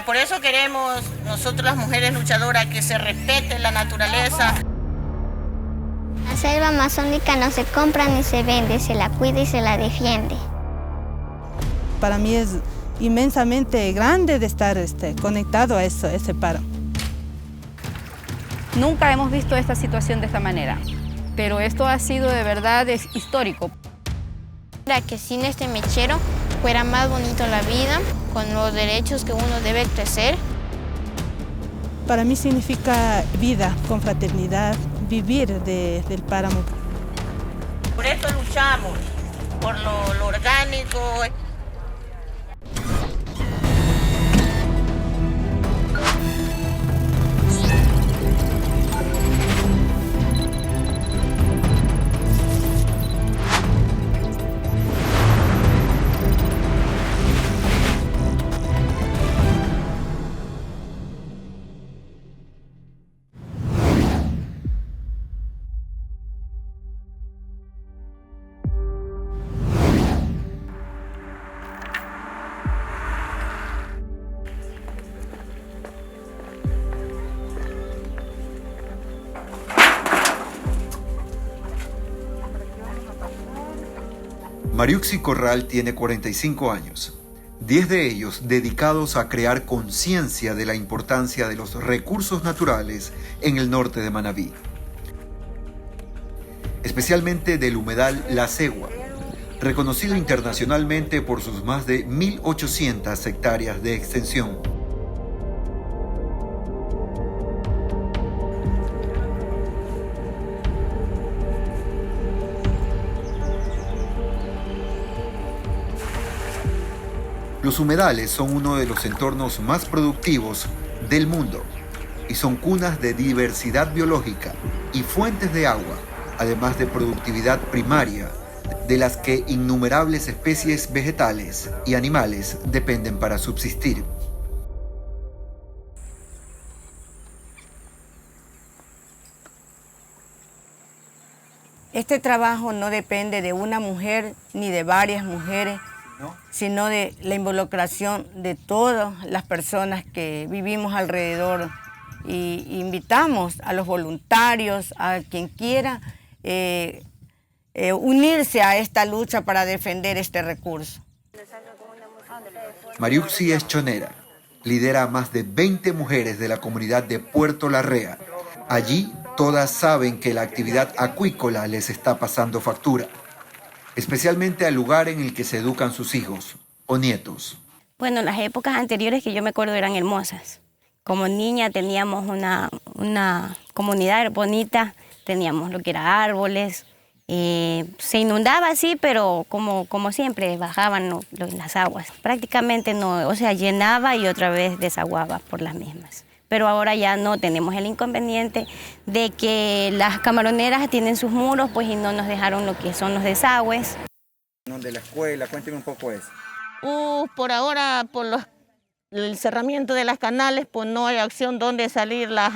Por eso queremos nosotros las mujeres luchadoras que se respete la naturaleza. La selva amazónica no se compra ni se vende, se la cuida y se la defiende. Para mí es inmensamente grande de estar conectado a ese páramo. Nunca hemos visto esta situación de esta manera, pero esto ha sido de verdad histórico. Para que sin este mechero fuera más bonito la vida, con los derechos que uno debe crecer. Para mí significa vida, con fraternidad, vivir del páramo. Por esto luchamos, por lo orgánico. Mariuxi Corral tiene 45 años, 10 de ellos dedicados a crear conciencia de la importancia de los recursos naturales en el norte de Manabí, especialmente del humedal La Cegua, reconocido internacionalmente por sus más de 1.800 hectáreas de extensión. Los humedales son uno de los entornos más productivos del mundo y son cunas de diversidad biológica y fuentes de agua, además de productividad primaria, de las que innumerables especies vegetales y animales dependen para subsistir. Este trabajo no depende de una mujer ni de varias mujeres, sino de la involucración de todas las personas que vivimos alrededor. Y invitamos a los voluntarios, a quien quiera unirse a esta lucha para defender este recurso. Mariuxi es chonera, lidera a más de 20 mujeres de la comunidad de Puerto Larrea. Allí todas saben que la actividad acuícola les está pasando factura, especialmente al lugar en el que se educan sus hijos o nietos. Bueno, las épocas anteriores que yo me acuerdo eran hermosas. Como niña teníamos una comunidad bonita, teníamos lo que era árboles, se inundaba así, pero como siempre bajaban las aguas. Prácticamente no, o sea, llenaba y otra vez desaguaba por las mismas. Pero ahora ya no tenemos el inconveniente de que las camaroneras tienen sus muros, pues, y no nos dejaron lo que son los desagües. De la escuela, cuénteme un poco eso. Por ahora, el cerramiento de las canales, pues no hay acción donde salir las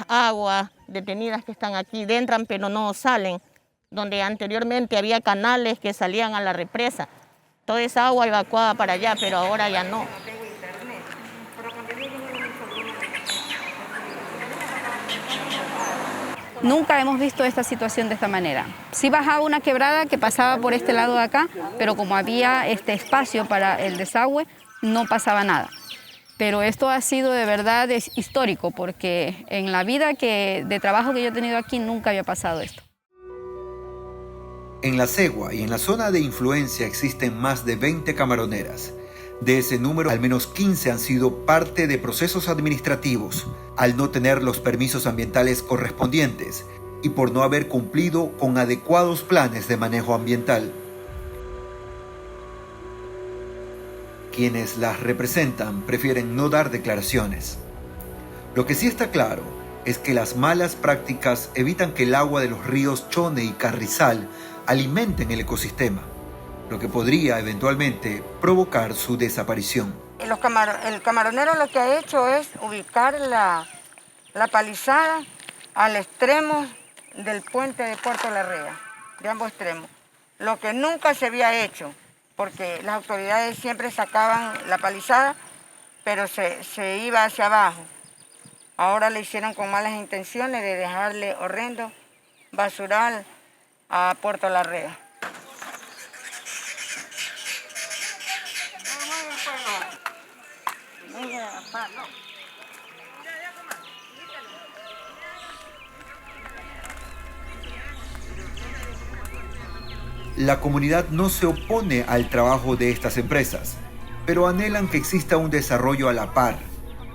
aguas detenidas que están aquí, entran pero no salen. Donde anteriormente había canales que salían a la represa. Toda esa agua evacuada para allá, pero ahora ya no. Nunca hemos visto esta situación de esta manera. Sí bajaba una quebrada que pasaba por este lado de acá, pero como había este espacio para el desagüe, no pasaba nada. Pero esto ha sido de verdad histórico, porque en la vida de trabajo que yo he tenido aquí nunca había pasado esto. En La Cegua y en la zona de influencia existen más de 20 camaroneras. De ese número, al menos 15 han sido parte de procesos administrativos, al no tener los permisos ambientales correspondientes y por no haber cumplido con adecuados planes de manejo ambiental. Quienes las representan prefieren no dar declaraciones. Lo que sí está claro es que las malas prácticas evitan que el agua de los ríos Chone y Carrizal alimenten el ecosistema, lo que podría eventualmente provocar su desaparición. El camaronero lo que ha hecho es ubicar la palizada al extremo del puente de Puerto Larrea, de ambos extremos, lo que nunca se había hecho, porque las autoridades siempre sacaban la palizada pero se iba hacia abajo. Ahora le hicieron con malas intenciones de dejarle horrendo basural a Puerto La Rea. La comunidad no se opone al trabajo de estas empresas, pero anhelan que exista un desarrollo a la par,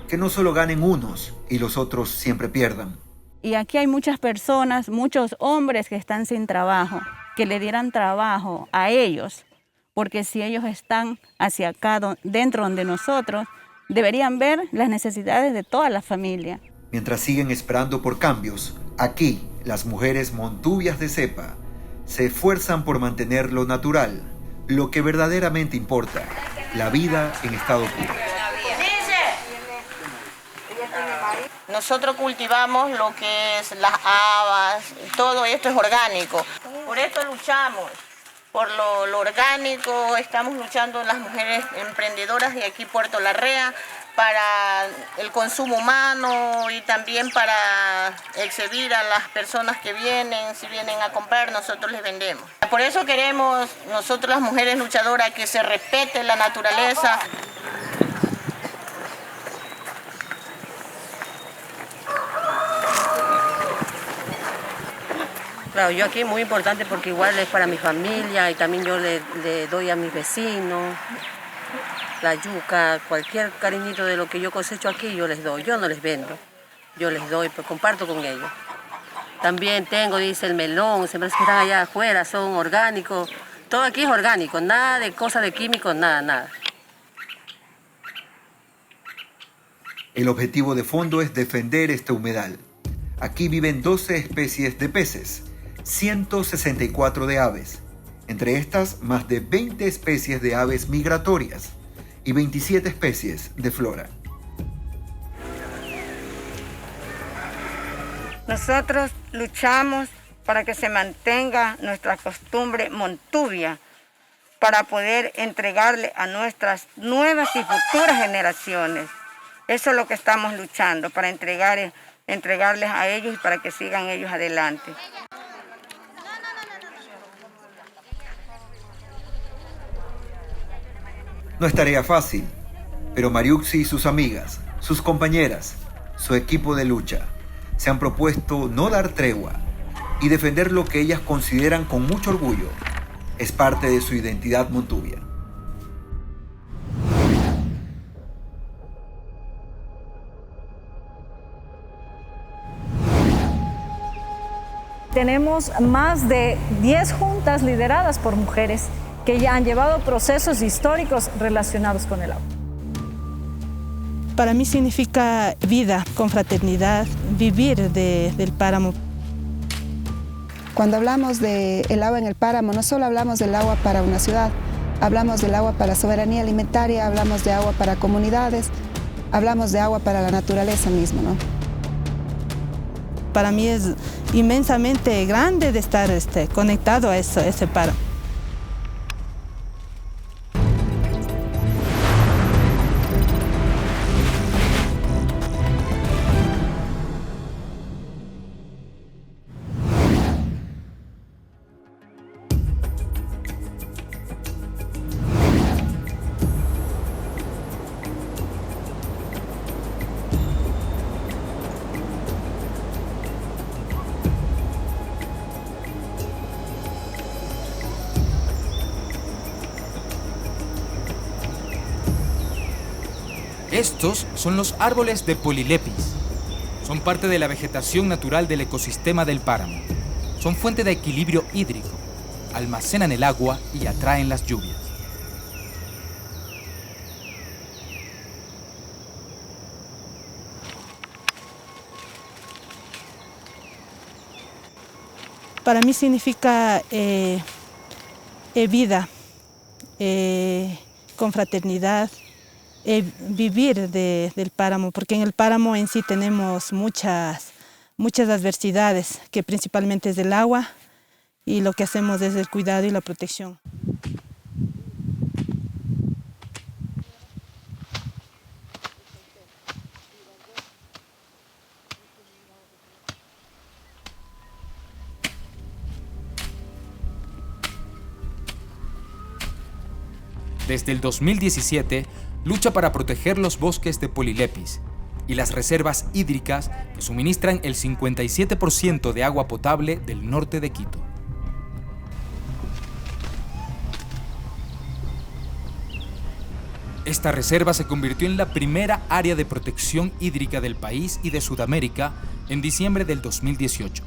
que no solo ganen unos y los otros siempre pierdan. Y aquí hay muchas personas, muchos hombres que están sin trabajo, que le dieran trabajo a ellos, porque si ellos están hacia acá, dentro de nosotros, deberían ver las necesidades de toda la familia. Mientras siguen esperando por cambios, aquí las mujeres montubias de cepa se esfuerzan por mantener lo natural, lo que verdaderamente importa, la vida en estado puro. Nosotros cultivamos lo que es las habas, todo esto es orgánico. Por esto luchamos, por lo orgánico, estamos luchando las mujeres emprendedoras de aquí Puerto La Rea para el consumo humano y también para exhibir a las personas que vienen, si vienen a comprar, nosotros les vendemos. Por eso queremos nosotros las mujeres luchadoras que se respete la naturaleza. Claro, yo aquí es muy importante porque igual es para mi familia y también yo le doy a mis vecinos la yuca, cualquier cariñito de lo que yo cosecho aquí yo les doy. Yo no les vendo, yo les doy, pues comparto con ellos. También tengo, dice, el melón, siempre que están allá afuera, son orgánicos. Todo aquí es orgánico, nada de cosas de químicos, nada. El objetivo de fondo es defender este humedal. Aquí viven 12 especies de peces, 164 de aves, entre estas más de 20 especies de aves migratorias y 27 especies de flora. Nosotros luchamos para que se mantenga nuestra costumbre montubia, para poder entregarle a nuestras nuevas y futuras generaciones. Eso es lo que estamos luchando, para entregarles a ellos y para que sigan ellos adelante. No es tarea fácil, pero Mariuxi y sus amigas, sus compañeras, su equipo de lucha, se han propuesto no dar tregua y defender lo que ellas consideran con mucho orgullo es parte de su identidad montubia. Tenemos más de 10 juntas lideradas por mujeres que ya han llevado procesos históricos relacionados con el agua. Para mí significa vida, confraternidad, vivir del páramo. Cuando hablamos del agua en el páramo, no solo hablamos del agua para una ciudad, hablamos del agua para soberanía alimentaria, hablamos de agua para comunidades, hablamos de agua para la naturaleza misma, ¿no? Para mí es inmensamente grande de estar conectado a ese páramo. Estos son los árboles de Polylepis. Son parte de la vegetación natural del ecosistema del páramo. Son fuente de equilibrio hídrico, almacenan el agua y atraen las lluvias. Para mí significa vida, confraternidad, vivir del páramo, porque en el páramo en sí tenemos muchas adversidades, que principalmente es del agua, y lo que hacemos es el cuidado y la protección. Desde el 2017, lucha para proteger los bosques de Polilepis y las reservas hídricas que suministran el 57% de agua potable del norte de Quito. Esta reserva se convirtió en la primera área de protección hídrica del país y de Sudamérica en diciembre del 2018.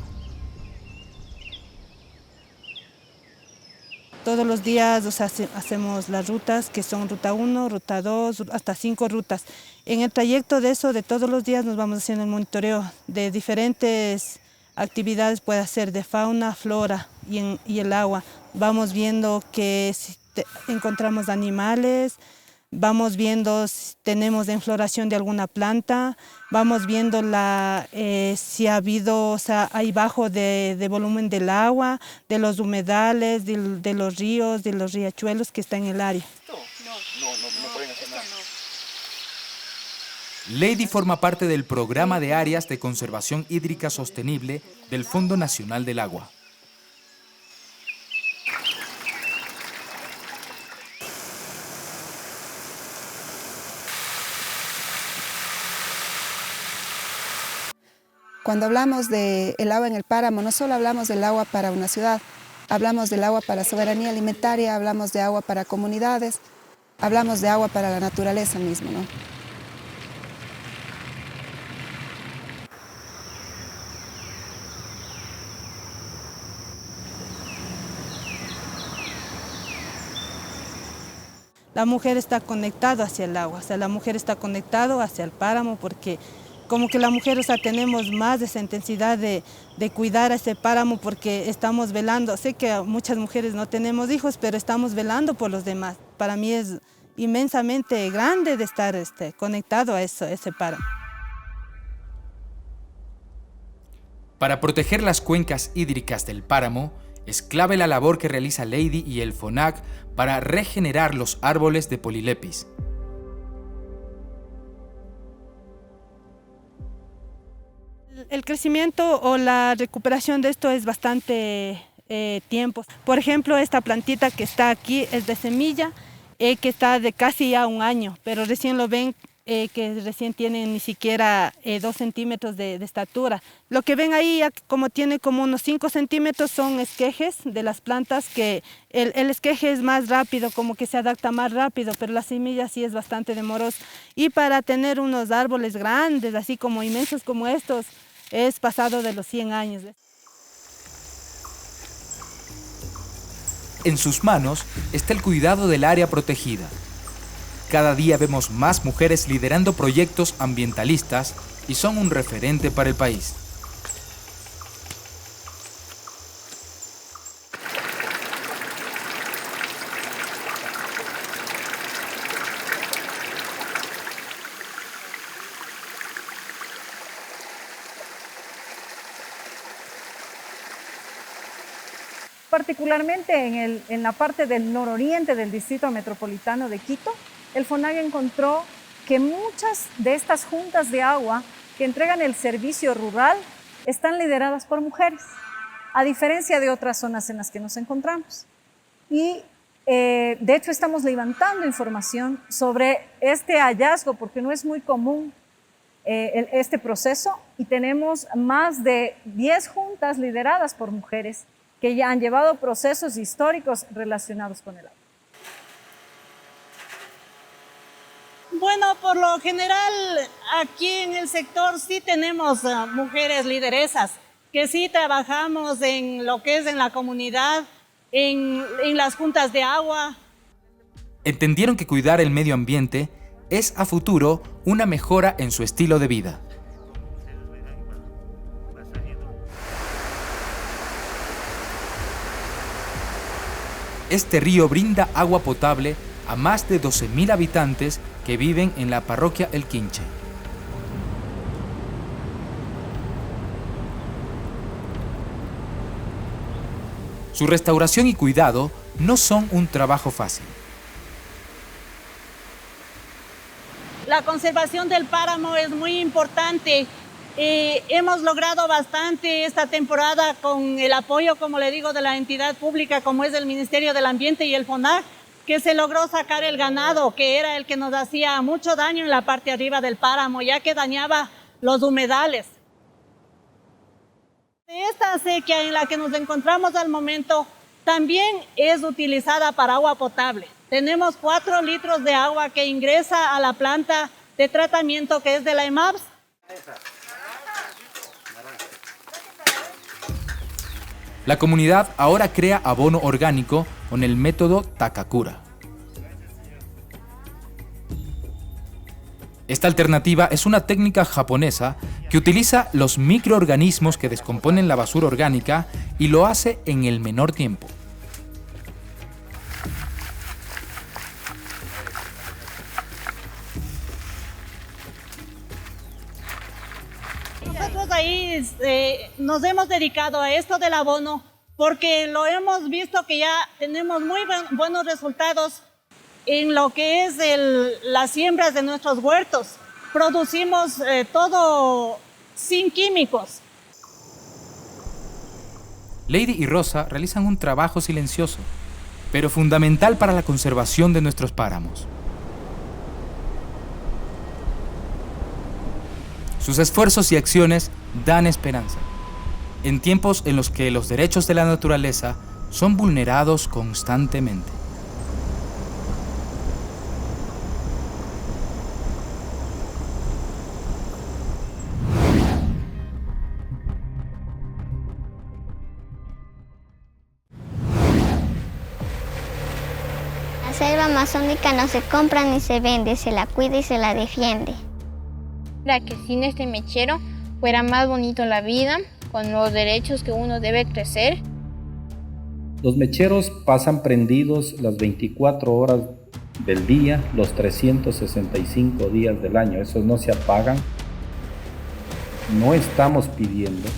Todos los días hacemos las rutas, que son ruta 1, ruta 2, hasta 5 rutas. En el trayecto de eso, de todos los días, nos vamos haciendo el monitoreo de diferentes actividades, puede ser de fauna, flora y el agua. Vamos viendo que si encontramos animales, vamos viendo si tenemos enfloración de alguna planta, vamos viendo si ha habido, hay bajo de volumen del agua, de los humedales, de los ríos, de los riachuelos que están en el área. No pueden hacer nada. Lady forma parte del programa de áreas de conservación hídrica sostenible del Fondo Nacional del Agua. Cuando hablamos del agua en el páramo, no solo hablamos del agua para una ciudad, hablamos del agua para soberanía alimentaria, hablamos de agua para comunidades, hablamos de agua para la naturaleza misma, ¿no? La mujer está conectada hacia el agua, la mujer está conectada hacia el páramo porque como que la mujer, tenemos más de esa intensidad de cuidar a ese páramo porque estamos velando. Sé que muchas mujeres no tenemos hijos, pero estamos velando por los demás. Para mí es inmensamente grande de estar conectado a ese páramo. Para proteger las cuencas hídricas del páramo, es clave la labor que realiza Lady y el FONAC para regenerar los árboles de Polilepis. El crecimiento o la recuperación de esto es bastante tiempo. Por ejemplo, esta plantita que está aquí es de semilla, que está de casi ya 1 año, pero recién lo ven que recién tiene ni siquiera 2 centímetros de estatura. Lo que ven ahí, como tiene como unos 5 centímetros, son esquejes de las plantas, que el esqueje es más rápido, como que se adapta más rápido, pero la semilla sí es bastante demorosa. Y para tener unos árboles grandes, así como inmensos como estos, es pasado de los 100 años. En sus manos está el cuidado del área protegida. Cada día vemos más mujeres liderando proyectos ambientalistas y son un referente para el país. Particularmente en la parte del nororiente del Distrito Metropolitano de Quito, el FONAC encontró que muchas de estas juntas de agua que entregan el servicio rural están lideradas por mujeres, a diferencia de otras zonas en las que nos encontramos. Y de hecho estamos levantando información sobre este hallazgo porque no es muy común este proceso, y tenemos más de 10 juntas lideradas por mujeres que ya han llevado procesos históricos relacionados con el agua. Bueno, por lo general aquí en el sector sí tenemos mujeres lideresas que sí trabajamos en lo que es en la comunidad, en las juntas de agua. Entendieron que cuidar el medio ambiente es a futuro una mejora en su estilo de vida. Este río brinda agua potable a más de 12.000 habitantes que viven en la parroquia El Quinche. Su restauración y cuidado no son un trabajo fácil. La conservación del páramo es muy importante. Hemos logrado bastante esta temporada con el apoyo, como le digo, de la entidad pública como es el Ministerio del Ambiente y el FONAC, que se logró sacar el ganado, que era el que nos hacía mucho daño en la parte arriba del páramo, ya que dañaba los humedales. Esta sequía en la que nos encontramos al momento también es utilizada para agua potable. Tenemos 4 litros de agua que ingresa a la planta de tratamiento que es de la EMAPS. La comunidad ahora crea abono orgánico con el método Takakura. Esta alternativa es una técnica japonesa que utiliza los microorganismos que descomponen la basura orgánica y lo hace en el menor tiempo. Nosotros ahí nos hemos dedicado a esto del abono porque lo hemos visto que ya tenemos muy buenos resultados en lo que es las siembras de nuestros huertos. Producimos todo sin químicos. Lady y Rosa realizan un trabajo silencioso, pero fundamental para la conservación de nuestros páramos. Sus esfuerzos y acciones dan esperanza, en tiempos en los que los derechos de la naturaleza son vulnerados constantemente. La selva amazónica no se compra ni se vende, se la cuida y se la defiende. Para que sin este mechero fuera más bonito la vida, con los derechos que uno debe crecer. Los mecheros pasan prendidos las 24 horas del día, los 365 días del año. Esos no se apagan. No estamos pidiendo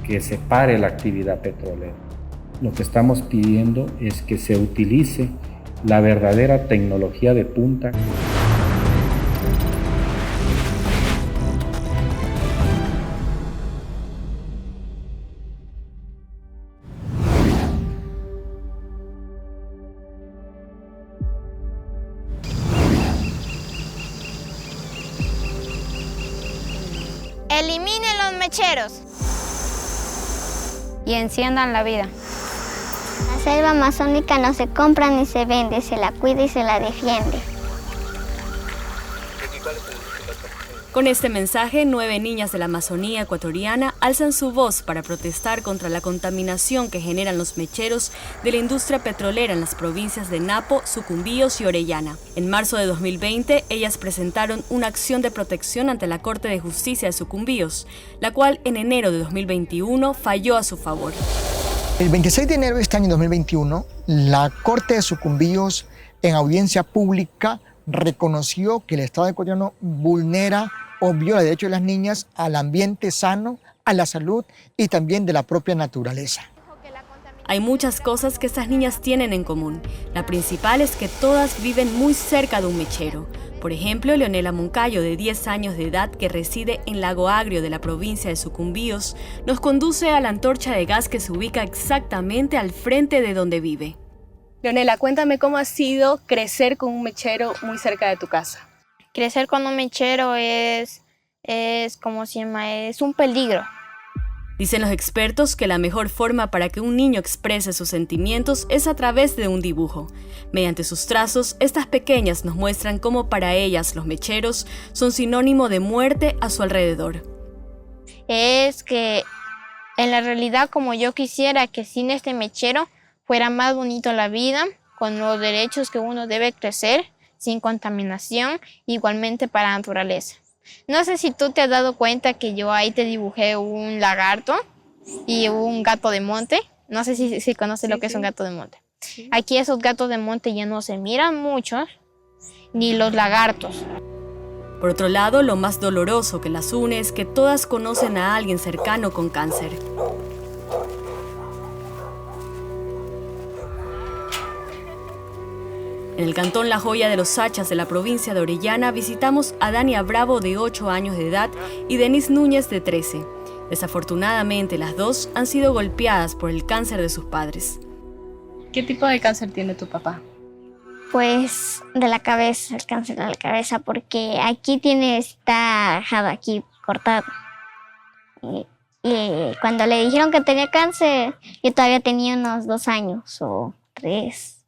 que se pare la actividad petrolera. Lo que estamos pidiendo es que se utilice la verdadera tecnología de punta. Eliminen los mecheros y enciendan la vida. La selva amazónica no se compra ni se vende, se la cuida y se la defiende. Con este mensaje, 9 niñas de la Amazonía ecuatoriana alzan su voz para protestar contra la contaminación que generan los mecheros de la industria petrolera en las provincias de Napo, Sucumbíos y Orellana. En marzo de 2020, ellas presentaron una acción de protección ante la Corte de Justicia de Sucumbíos, la cual en enero de 2021 falló a su favor. El 26 de enero de este año 2021, la Corte de Sucumbíos, en audiencia pública, reconoció que el Estado ecuatoriano vulnera o viola el derecho de las niñas al ambiente sano, a la salud y también de la propia naturaleza. Hay muchas cosas que estas niñas tienen en común. La principal es que todas viven muy cerca de un mechero. Por ejemplo, Leonela Moncayo, de 10 años de edad, que reside en Lago Agrio de la provincia de Sucumbíos, nos conduce a la antorcha de gas que se ubica exactamente al frente de donde vive. Leonela, cuéntame cómo ha sido crecer con un mechero muy cerca de tu casa. Crecer con un mechero es un peligro. Dicen los expertos que la mejor forma para que un niño exprese sus sentimientos es a través de un dibujo. Mediante sus trazos, estas pequeñas nos muestran cómo para ellas los mecheros son sinónimo de muerte a su alrededor. Es que en la realidad, como yo quisiera que sin este mechero fuera más bonito la vida, con los derechos que uno debe crecer, sin contaminación, igualmente para la naturaleza. No sé si tú te has dado cuenta que yo ahí te dibujé un lagarto y un gato de monte. No sé si conoces lo que es un gato de monte. Sí. Aquí esos gatos de monte ya no se miran mucho, ni los lagartos. Por otro lado, lo más doloroso que las une es que todas conocen a alguien cercano con cáncer. En el cantón La Joya de los Sachas de la provincia de Orellana visitamos a Dania Bravo, de 8 años de edad, y Denise Núñez, de 13. Desafortunadamente, las dos han sido golpeadas por el cáncer de sus padres. ¿Qué tipo de cáncer tiene tu papá? Pues de la cabeza, el cáncer de la cabeza, porque aquí está dejado aquí cortado. Y cuando le dijeron que tenía cáncer, yo todavía tenía unos 2 años o 3.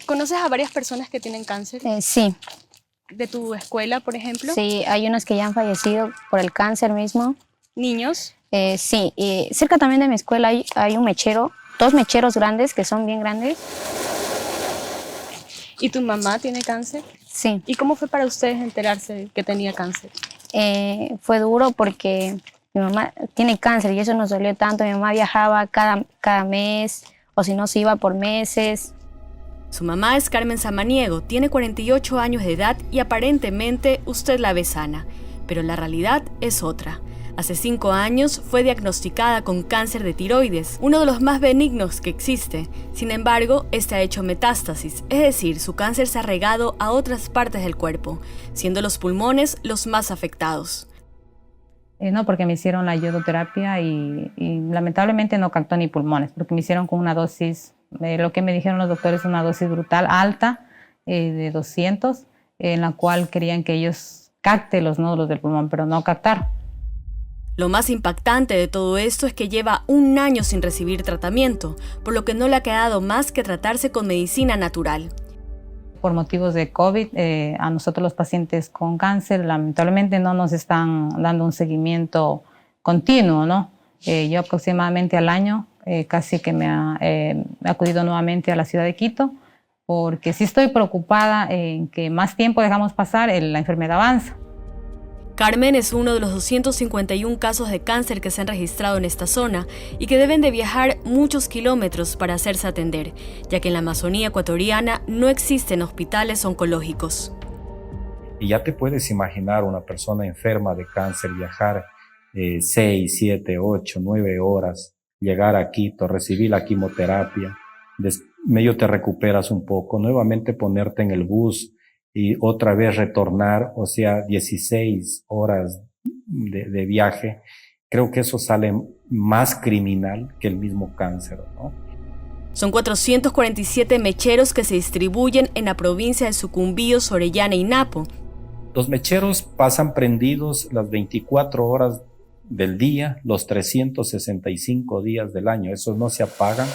¿Conoces a varias personas que tienen cáncer? Sí. ¿De tu escuela, por ejemplo? Sí, hay unos que ya han fallecido por el cáncer mismo. ¿Niños? Sí, y cerca también de mi escuela hay un mechero, 2 mecheros grandes que son bien grandes. ¿Y tu mamá tiene cáncer? Sí. ¿Y cómo fue para ustedes enterarse que tenía cáncer? Fue duro porque mi mamá tiene cáncer y eso nos dolió tanto. Mi mamá viajaba cada mes o si no se iba por meses. Su mamá es Carmen Samaniego, tiene 48 años de edad y aparentemente usted la ve sana, pero la realidad es otra. Hace 5 años fue diagnosticada con cáncer de tiroides, uno de los más benignos que existe. Sin embargo, este ha hecho metástasis, es decir, su cáncer se ha regado a otras partes del cuerpo, siendo los pulmones los más afectados. No, porque me hicieron la iodoterapia y lamentablemente no captó ni pulmones, porque me hicieron con una dosis, lo que me dijeron los doctores, una dosis brutal alta de 200, en la cual querían que ellos capten los nódulos del pulmón, pero no captaron. Lo más impactante de todo esto es que lleva 1 año sin recibir tratamiento, por lo que no le ha quedado más que tratarse con medicina natural. Por motivos de COVID, a nosotros los pacientes con cáncer lamentablemente no nos están dando un seguimiento continuo, ¿no? Yo aproximadamente al año casi que me he acudido nuevamente a la ciudad de Quito, porque sí estoy preocupada en que más tiempo dejamos pasar, la enfermedad avanza. Carmen es uno de los 251 casos de cáncer que se han registrado en esta zona y que deben de viajar muchos kilómetros para hacerse atender, ya que en la Amazonía ecuatoriana no existen hospitales oncológicos. Y ya te puedes imaginar una persona enferma de cáncer viajar 6, 7, 8, 9 horas, llegar a Quito, recibir la quimioterapia, medio te recuperas un poco, nuevamente ponerte en el bus y otra vez retornar, o sea, 16 horas de viaje. Creo que eso sale más criminal que el mismo cáncer, ¿no? Son 447 mecheros que se distribuyen en la provincia de Sucumbíos, Orellana y Napo. Los mecheros pasan prendidos las 24 horas del día, los 365 días del año. Esos no se apagan.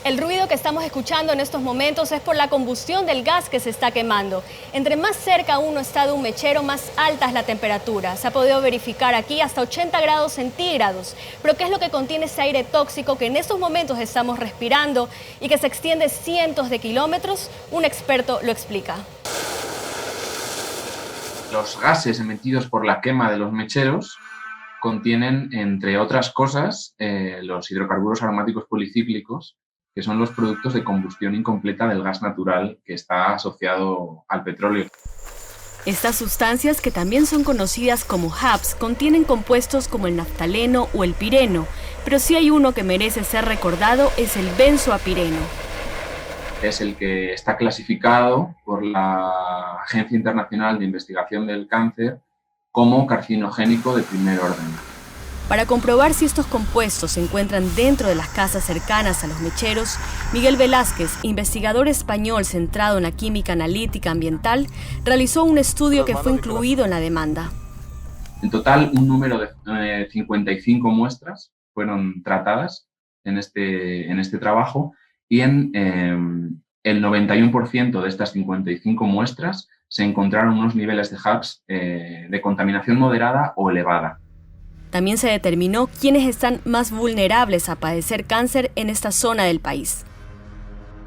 El ruido que estamos escuchando en estos momentos es por la combustión del gas que se está quemando. Entre más cerca uno está de un mechero, más alta es la temperatura. Se ha podido verificar aquí hasta 80 grados centígrados. Pero ¿qué es lo que contiene ese aire tóxico que en estos momentos estamos respirando y que se extiende cientos de kilómetros? Un experto lo explica. Los gases emitidos por la quema de los mecheros contienen, entre otras cosas, los hidrocarburos aromáticos policíclicos, que son los productos de combustión incompleta del gas natural que está asociado al petróleo. Estas sustancias, que también son conocidas como HAPs, contienen compuestos como el naftaleno o el pireno, pero si hay uno que merece ser recordado es el benzoapireno. Es el que está clasificado por la Agencia Internacional de Investigación del Cáncer como carcinogénico de primer orden. Para comprobar si estos compuestos se encuentran dentro de las casas cercanas a los mecheros, Miguel Velázquez, investigador español centrado en la química analítica ambiental, realizó un estudio que fue incluido en la demanda. En total, un número de 55 muestras fueron tratadas en este trabajo y en el 91% de estas 55 muestras se encontraron unos niveles de HAPs de contaminación moderada o elevada. También se determinó quiénes están más vulnerables a padecer cáncer en esta zona del país.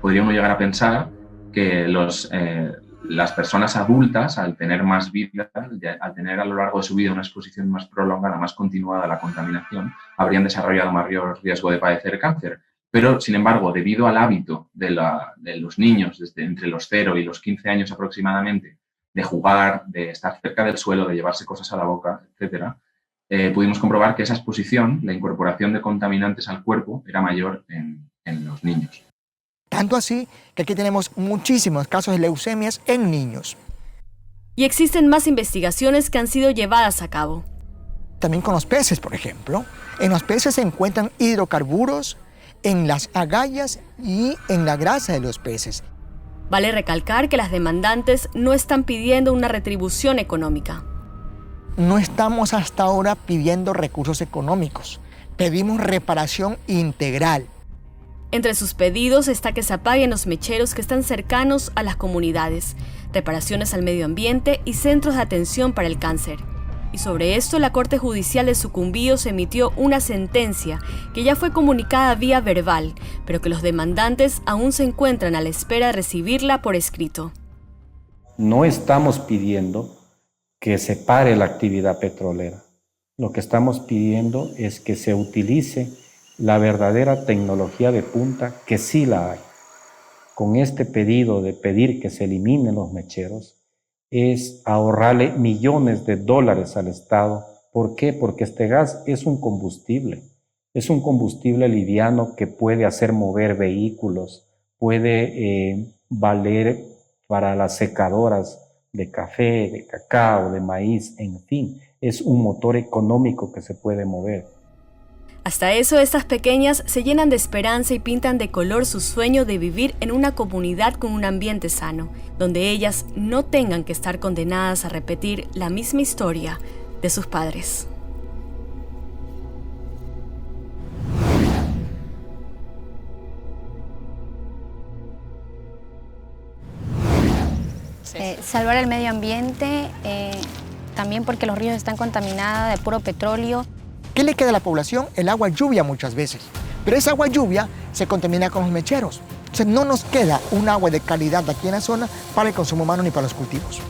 Podríamos llegar a pensar que las personas adultas, al tener más vida, al tener a lo largo de su vida una exposición más prolongada, más continuada a la contaminación, habrían desarrollado mayor riesgo de padecer cáncer. Pero, sin embargo, debido al hábito de los niños, desde entre los 0 y los 15 años aproximadamente, de jugar, de estar cerca del suelo, de llevarse cosas a la boca, etcétera, pudimos comprobar que esa exposición, la incorporación de contaminantes al cuerpo, era mayor en los niños. Tanto así que aquí tenemos muchísimos casos de leucemias en niños. Y existen más investigaciones que han sido llevadas a cabo. También con los peces, por ejemplo. En los peces se encuentran hidrocarburos en las agallas y en la grasa de los peces. Vale recalcar que las demandantes no están pidiendo una retribución económica. No estamos hasta ahora pidiendo recursos económicos, pedimos reparación integral. Entre sus pedidos está que se apaguen los mecheros que están cercanos a las comunidades, reparaciones al medio ambiente y centros de atención para el cáncer. Y sobre esto, la Corte Judicial de Sucumbíos emitió una sentencia que ya fue comunicada vía verbal, pero que los demandantes aún se encuentran a la espera de recibirla por escrito. No estamos pidiendo que se pare la actividad petrolera. Lo que estamos pidiendo es que se utilice la verdadera tecnología de punta, que sí la hay. Con este pedido de pedir que se eliminen los mecheros, es ahorrarle millones de dólares al Estado. ¿Por qué? Porque este gas es un combustible liviano que puede hacer mover vehículos, puede valer para las secadoras de café, de cacao, de maíz, en fin, es un motor económico que se puede mover. Hasta eso, estas pequeñas se llenan de esperanza y pintan de color su sueño de vivir en una comunidad con un ambiente sano, donde ellas no tengan que estar condenadas a repetir la misma historia de sus padres. Salvar el medio ambiente, también porque los ríos están contaminados de puro petróleo. ¿Qué le queda a la población? El agua lluvia muchas veces. Pero esa agua lluvia se contamina con los mecheros. Entonces no nos queda un agua de calidad aquí en la zona para el consumo humano ni para los cultivos.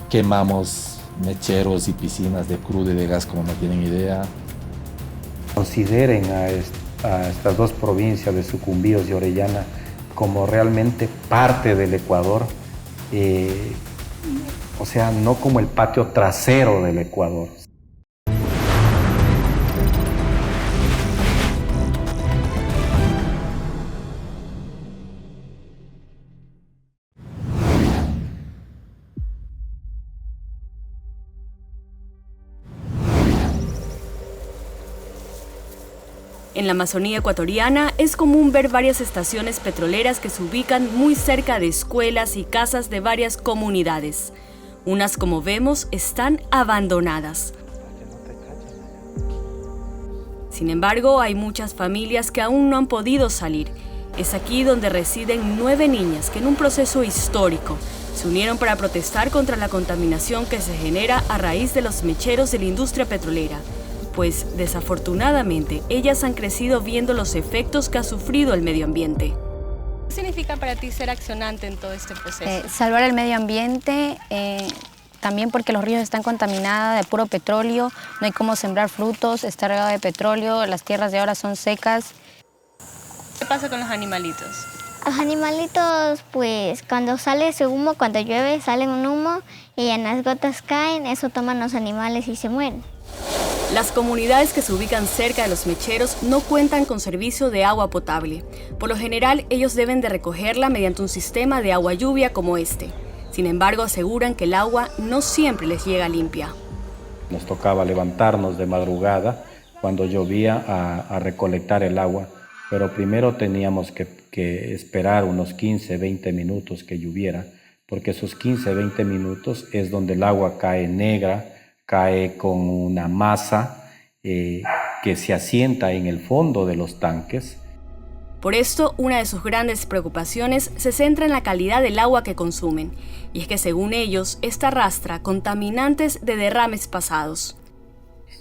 Quemamos mecheros y piscinas de crudo y de gas como no tienen idea. Consideren a estas dos provincias de Sucumbíos y Orellana como realmente parte del Ecuador, o sea, no como el patio trasero del Ecuador. En la Amazonía ecuatoriana es común ver varias estaciones petroleras que se ubican muy cerca de escuelas y casas de varias comunidades. Unas, como vemos, están abandonadas. Sin embargo, hay muchas familias que aún no han podido salir. Es aquí donde residen 9 niñas que en un proceso histórico se unieron para protestar contra la contaminación que se genera a raíz de los mecheros de la industria petrolera. Pues desafortunadamente ellas han crecido viendo los efectos que ha sufrido el medio ambiente. ¿Qué significa para ti ser accionante en todo este proceso? Salvar el medio ambiente, también porque los ríos están contaminados de puro petróleo, no hay cómo sembrar frutos, está regado de petróleo, las tierras de ahora son secas. ¿Qué pasa con los animalitos? Los animalitos, pues cuando sale ese humo, cuando llueve sale un humo y en las gotas caen, eso toman los animales y se mueren. Las comunidades que se ubican cerca de los mecheros no cuentan con servicio de agua potable. Por lo general, ellos deben de recogerla mediante un sistema de agua lluvia como este. Sin embargo, aseguran que el agua no siempre les llega limpia. Nos tocaba levantarnos de madrugada cuando llovía a recolectar el agua, pero primero teníamos que esperar unos 15, 20 minutos que lloviera, porque esos 15, 20 minutos es donde el agua cae negra, cae con una masa que se asienta en el fondo de los tanques. Por esto, una de sus grandes preocupaciones se centra en la calidad del agua que consumen, y es que según ellos, esta arrastra contaminantes de derrames pasados.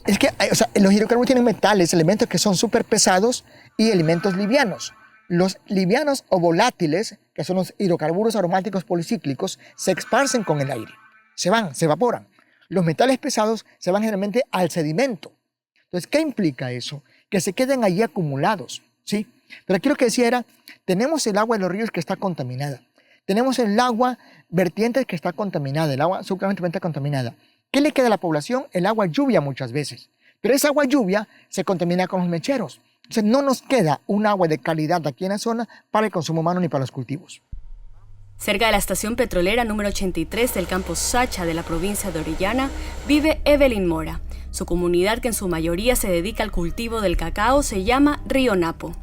Es que los hidrocarburos tienen metales, elementos que son súper pesados y elementos livianos. Los livianos o volátiles, que son los hidrocarburos aromáticos policíclicos, se esparcen con el aire, se evaporan. Los metales pesados se van generalmente al sedimento. Entonces, ¿qué implica eso? Que se queden allí acumulados, ¿sí? Pero aquí lo que decía era, tenemos el agua de los ríos que está contaminada. Tenemos el agua vertiente que está contaminada, el agua subterráneamente contaminada. ¿Qué le queda a la población? El agua lluvia muchas veces. Pero esa agua lluvia se contamina con los mecheros. Entonces, no nos queda un agua de calidad aquí en la zona para el consumo humano ni para los cultivos. Cerca de la estación petrolera número 83 del campo Sacha de la provincia de Orellana, vive Evelyn Mora. Su comunidad, que en su mayoría se dedica al cultivo del cacao, se llama Río Napo.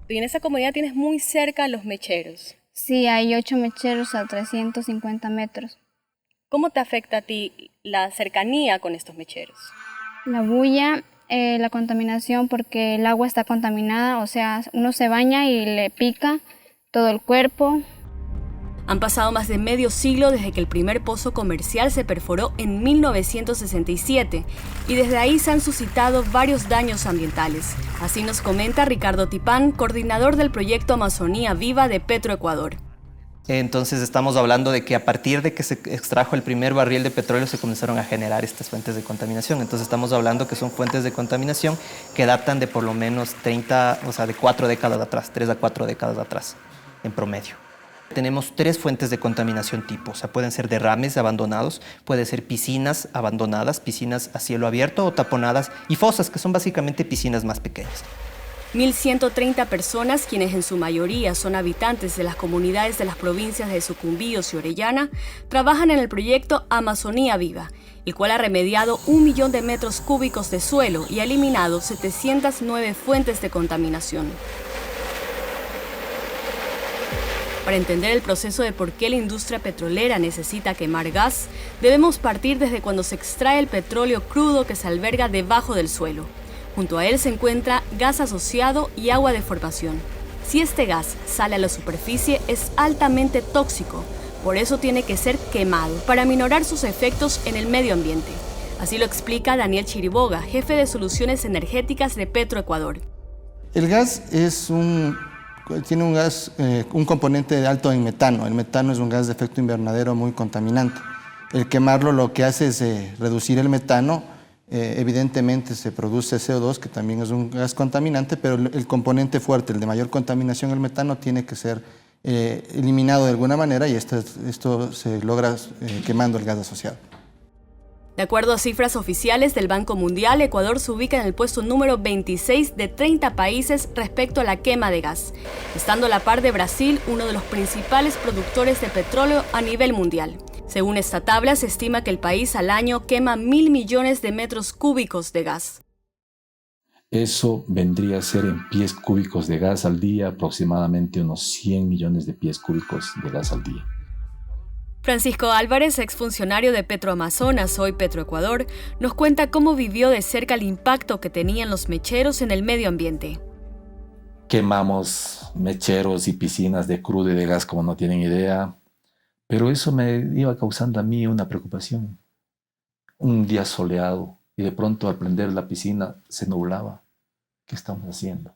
Y en esa comunidad tienes muy cerca los mecheros. Sí, hay 8 mecheros a 350 metros. ¿Cómo te afecta a ti la cercanía con estos mecheros? La bulla, la contaminación, porque el agua está contaminada, o sea, uno se baña y le pica todo el cuerpo. Han pasado más de medio siglo desde que el primer pozo comercial se perforó en 1967 y desde ahí se han suscitado varios daños ambientales. Así nos comenta Ricardo Tipán, coordinador del proyecto Amazonía Viva de Petroecuador. Entonces estamos hablando de que a partir de que se extrajo el primer barril de petróleo se comenzaron a generar estas fuentes de contaminación. Entonces estamos hablando que son fuentes de contaminación que datan de por lo menos 30, o sea, de 4 décadas atrás, 3 a 4 décadas atrás en promedio. Tenemos 3 fuentes de contaminación tipo, o sea, pueden ser derrames abandonados, pueden ser piscinas abandonadas, piscinas a cielo abierto o taponadas y fosas, que son básicamente piscinas más pequeñas. 1.130 personas, quienes en su mayoría son habitantes de las comunidades de las provincias de Sucumbíos y Orellana, trabajan en el proyecto Amazonía Viva, el cual ha remediado 1 millón de metros cúbicos de suelo y ha eliminado 709 fuentes de contaminación. Para entender el proceso de por qué la industria petrolera necesita quemar gas, debemos partir desde cuando se extrae el petróleo crudo que se alberga debajo del suelo. Junto a él se encuentra gas asociado y agua de formación. Si este gas sale a la superficie es altamente tóxico, por eso tiene que ser quemado para minorar sus efectos en el medio ambiente. Así lo explica Daniel Chiriboga, jefe de soluciones energéticas de Petroecuador. El gas tiene un componente alto en metano. El metano es un gas de efecto invernadero muy contaminante. El quemarlo lo que hace es reducir el metano. Evidentemente se produce CO2, que también es un gas contaminante, pero el componente fuerte, el de mayor contaminación, el metano, tiene que ser eliminado de alguna manera y esto se logra quemando el gas asociado. De acuerdo a cifras oficiales del Banco Mundial, Ecuador se ubica en el puesto número 26 de 30 países respecto a la quema de gas, estando a la par de Brasil, uno de los principales productores de petróleo a nivel mundial. Según esta tabla, se estima que el país al año quema 1.000 millones de metros cúbicos de gas. Eso vendría a ser en pies cúbicos de gas al día, aproximadamente unos 100 millones de pies cúbicos de gas al día. Francisco Álvarez, exfuncionario de Petroamazonas, hoy Petroecuador, nos cuenta cómo vivió de cerca el impacto que tenían los mecheros en el medio ambiente. Quemamos mecheros y piscinas de crudo y de gas como no tienen idea, pero eso me iba causando a mí una preocupación. Un día soleado y de pronto al prender la piscina se nublaba. ¿Qué estamos haciendo?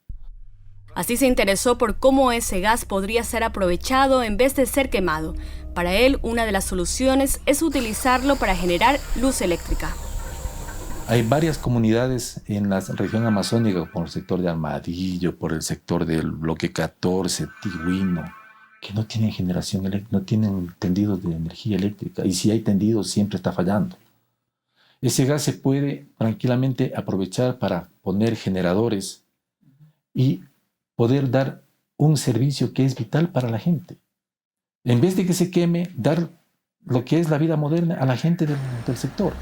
Así se interesó por cómo ese gas podría ser aprovechado en vez de ser quemado. Para él, una de las soluciones es utilizarlo para generar luz eléctrica. Hay varias comunidades en la región amazónica, por el sector de Armadillo, por el sector del bloque 14, Tigüino, que no tienen generación eléctrica, no tienen tendidos de energía eléctrica, y si hay tendidos siempre está fallando. Ese gas se puede tranquilamente aprovechar para poner generadores y poder dar un servicio que es vital para la gente. En vez de que se queme, dar lo que es la vida moderna a la gente del sector.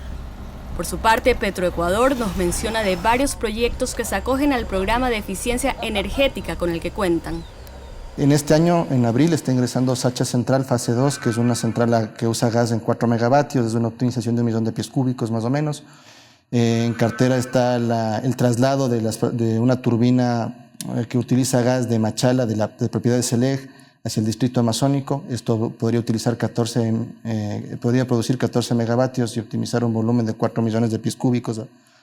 Por su parte, Petroecuador nos menciona de varios proyectos que se acogen al programa de eficiencia energética con el que cuentan. En este año, en abril, está ingresando Sacha Central Fase 2, que es una central que usa gas en 4 megavatios, es una optimización de 1 millón de pies cúbicos más o menos. En cartera está el traslado de una turbina que utiliza gas de Machala, de propiedad de SELEG, hacia el distrito amazónico. Esto podría producir 14 megavatios y optimizar un volumen de 4 millones de pies cúbicos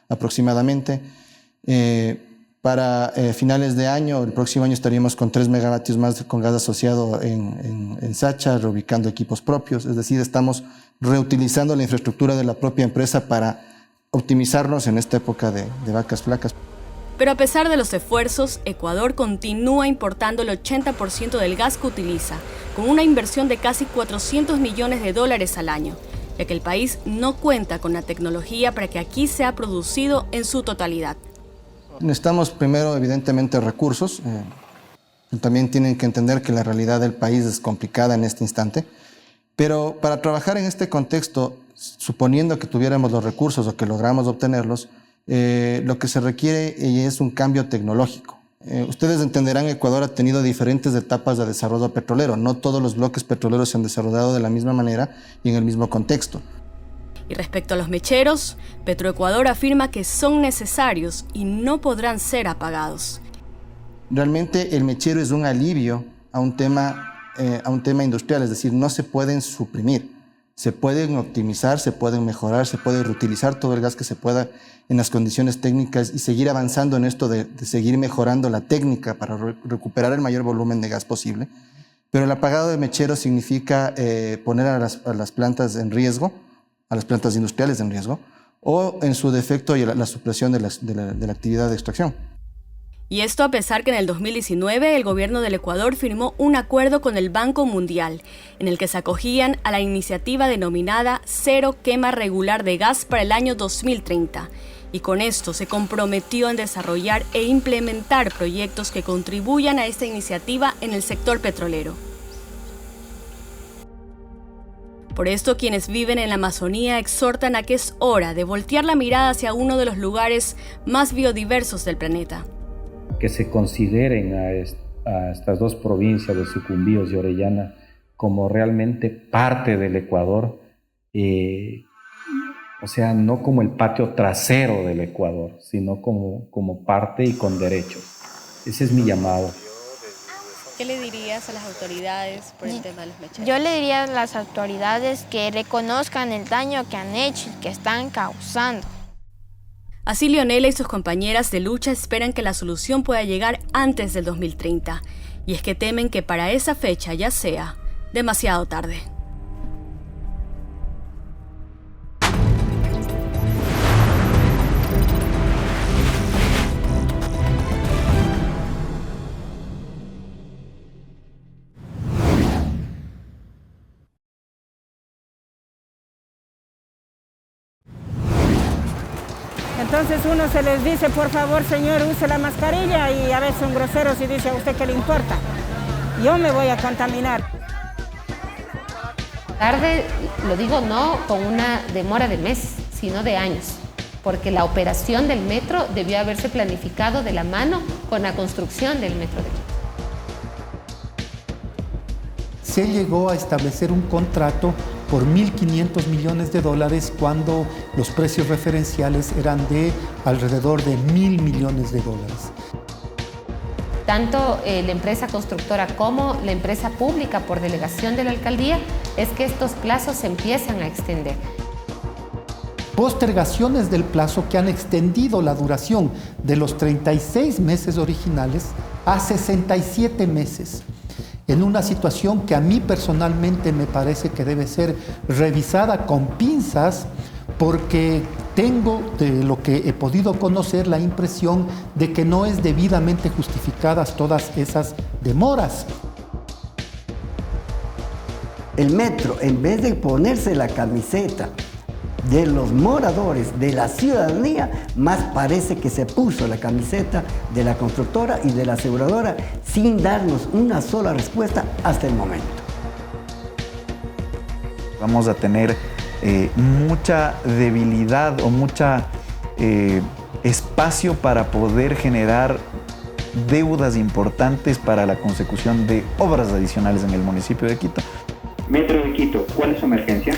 aproximadamente. Para finales de año, el próximo año, estaríamos con 3 megavatios más con gas asociado en Sacha, reubicando equipos propios. Es decir, estamos reutilizando la infraestructura de la propia empresa para optimizarnos en esta época de vacas flacas. Pero a pesar de los esfuerzos, Ecuador continúa importando el 80% del gas que utiliza, con una inversión de casi $400 millones al año, ya que el país no cuenta con la tecnología para que aquí sea producido en su totalidad. Necesitamos primero, evidentemente, recursos. También tienen que entender que la realidad del país es complicada en este instante, pero para trabajar en este contexto, suponiendo que tuviéramos los recursos o que logramos obtenerlos, lo que se requiere es un cambio tecnológico. Ustedes entenderán, Ecuador ha tenido diferentes etapas de desarrollo petrolero. No todos los bloques petroleros se han desarrollado de la misma manera y en el mismo contexto. Y respecto a los mecheros, Petroecuador afirma que son necesarios y no podrán ser apagados. Realmente el mechero es un alivio a un tema industrial, es decir, no se pueden suprimir, se pueden optimizar, se pueden mejorar, se puede reutilizar todo el gas que se pueda en las condiciones técnicas y seguir avanzando en esto de seguir mejorando la técnica para recuperar el mayor volumen de gas posible. Pero el apagado de mechero significa poner a las plantas en riesgo, a las plantas industriales en riesgo, o en su defecto la supresión de la actividad de extracción. Y esto a pesar que en el 2019 el gobierno del Ecuador firmó un acuerdo con el Banco Mundial, en el que se acogían a la iniciativa denominada Cero Quema Regular de Gas para el año 2030. Y con esto se comprometió en desarrollar e implementar proyectos que contribuyan a esta iniciativa en el sector petrolero. Por esto, quienes viven en la Amazonía exhortan a que es hora de voltear la mirada hacia uno de los lugares más biodiversos del planeta. Que se consideren a estas dos provincias de Sucumbíos y Orellana como realmente parte del Ecuador, o sea, no como el patio trasero del Ecuador, sino como parte y con derechos. Ese es mi llamado. ¿Qué le dirías a las autoridades por el tema de los mecheros? Yo le diría a las autoridades que reconozcan el daño que han hecho y que están causando. Así, Leonela y sus compañeras de lucha esperan que la solución pueda llegar antes del 2030. Y es que temen que para esa fecha ya sea demasiado tarde. Entonces uno se les dice, por favor, señor, use la mascarilla, y a veces son groseros y dice, ¿a usted qué le importa? Yo me voy a contaminar. Tarde, lo digo no con una demora de meses, sino de años, porque la operación del metro debió haberse planificado de la mano con la construcción del metro de Quito. Se llegó a establecer un contrato por $1.500 millones cuando los precios referenciales eran de alrededor de $1.000 millones. Tanto la empresa constructora como la empresa pública por delegación de la alcaldía es que estos plazos se empiezan a extender. Postergaciones del plazo que han extendido la duración de los 36 meses originales a 67 meses. En una situación que a mí personalmente me parece que debe ser revisada con pinzas, porque tengo, de lo que he podido conocer, la impresión de que no es debidamente justificadas todas esas demoras. El metro, en vez de ponerse la camiseta de los moradores, de la ciudadanía, más parece que se puso la camiseta de la constructora y de la aseguradora sin darnos una sola respuesta hasta el momento. Vamos a tener mucha debilidad o mucha espacio para poder generar deudas importantes para la consecución de obras adicionales en el municipio de Quito. Metro de Quito, ¿cuál es su emergencia?